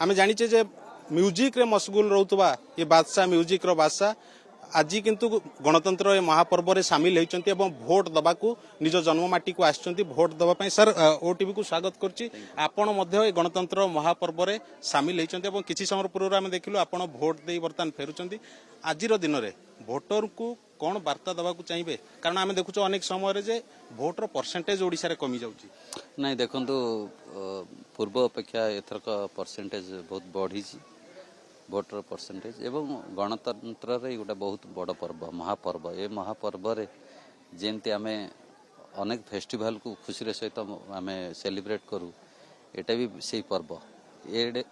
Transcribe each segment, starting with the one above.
आमे जानिचे जे म्यूजिक रे मशगुल रहउतबा ये बादशाह म्यूजिक रो बादशाह आज किंतु गणतंत्र महापर्व में सामिल होती भोट दबाकू निज जन्ममाटी को आसछंती भोट दबा सर ओटीवी को स्वागत करछि आपण मध्य गणतंत्र महापर्व में सामिल होती किसी समय पूर्व आम देखिलु आपण भोट दे बर्तमान फेरुचंती आज दिन में भोटर को कौन वार्ता दबाकू चाहिए कारण आम देखु अनेक समय जे भोटर परसेंटेज ओडिशा रे कमी जाउची नहीं देखंतु पूर्व अपेक्षा एथरक परसेंटेज बहुत बढ़ी भोटर परसेंटेज एवं गणतंत्र रे गोटे बहुत बड़ पर्व महापर्व ए महापर्व रे जेमती आम अनेक फेस्टिवल को खुशी सहित आम सेलिब्रेट करूँ एटा भी से पर्व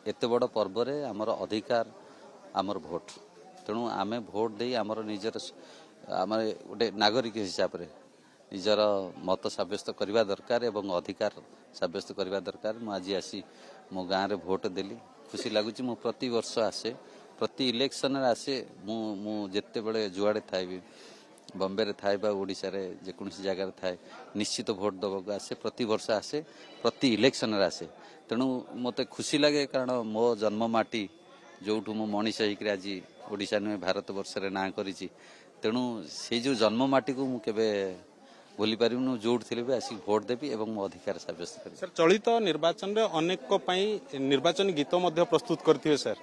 एते बड़ पर्व रे आमर अधिकार आमर भोट तेणु आम भोट दे आमर निजर आम गोटे नागरिक हिसाब रे निजर मत सब्यस्त करने दरकार एवं अधिकार सब्यस्त करने दरकार आज आसी मो गाँव रे भोट देली खुशी लगुच मु प्रति वर्ष आसे प्रति इलेक्शन आसे मु जेते बड़े जुआड़े थाए बॉम्बे रे थाए ओडिशा रे जेकोसी जगह थाए निश्चित भोट दबाक आसे प्रति वर्ष आसे प्रति इलेक्शन आसे तेणु मते खुशी लगे कारण मो जन्ममाटी जोठू मु मनीष होकर आज ओडिशा नुहे भारत वर्ष रे ना करिछि तेणु से जो जन्ममाटी को मु केबे भूली पारिनु जोड़ थिले भी आसी भोट देबी एवं मो अधिकार सब्यस्त करी सर चलित निर्वाचन रे अनेक को पई निर्वाचन गीत मध्य प्रस्तुत करथिबे सर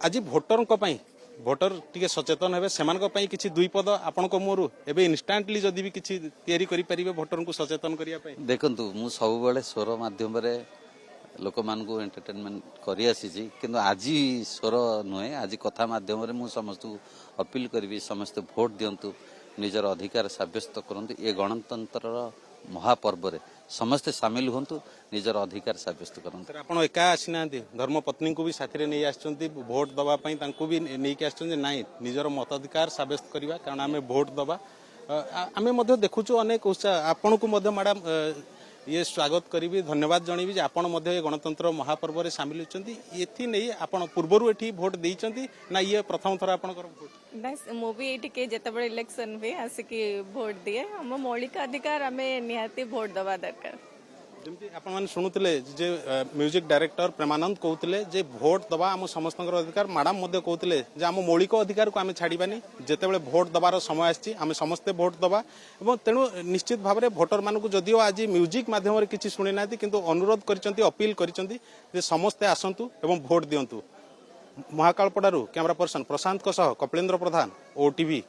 आज भोटर को पई भोटर टिके सचेतन हेबे सेमान को पई किछि दुई पद आपन को मोरु एबे इंस्टेंटली जदी भी किछि तयारी करि परिबे भोटर को सचेतन करिया पई देखंतु मु सब बेले स्वर माध्यम रे लोक मान को एंटरटेनमेंट करि आसी किंतु आज स्वर नुहे आज कथा माध्यम रे मु समस्त अपील करबी समस्त भोट दियंतु निजर अधिकार सब्यस्त करंतु ये गणतंत्र महापर्व रे समस्ते सामिल होंतु निजर अधिकार सब्यस्त करंतु आपण एका आसीना धर्मपत्नी को भी साथी रे नै आछंती भोट दबा पई तांको भी नै के आछंती नाइ निजर मताधिकार सब्यस्त करबा कारण आमे भोट दबा आमे मध्य देखुछु अनेक उत्साह आपण को मध्य मैडम ये स्वागत करी धन्यवाद जनइबी आपण मध्य गणतंत्र महापर्व रे सामिल होचंती एथि नै आपण पूर्वरु एठी भोट देइचंती ना ये प्रथम थर आपण कर भोट नहीं मु भी ये के जेतेबेले इलेक्शन भी आसिक भोट दिए हम मौलिक अधिकार आम निहाती भोट दबा दरकार जमती आपण माने सुनुतले जे म्यूजिक डायरेक्टर प्रेमानंद कहउतले जे भोट दबा हम समस्तकर अधिकार मैडम मध्य कहउतले जे हम मौलिक अधिकार को आमे छाड़ीबानी जेतेबेले भोट दबार समय आछि आमे समस्ते भोट दबा एवं तेणु निश्चित भाव में भोटर मानक जदिओ आज म्यूजिक माध्यम रे किछि सुनि नाथि किंतु अनुरोध करिसंती अपील करिसंती जे समस्ते आसंतु एवं भोट दियंतु महाकालपड़ारू कैमरा पर्सन प्रशांत सह कपिलेन्द्र प्रधान ओटीवी।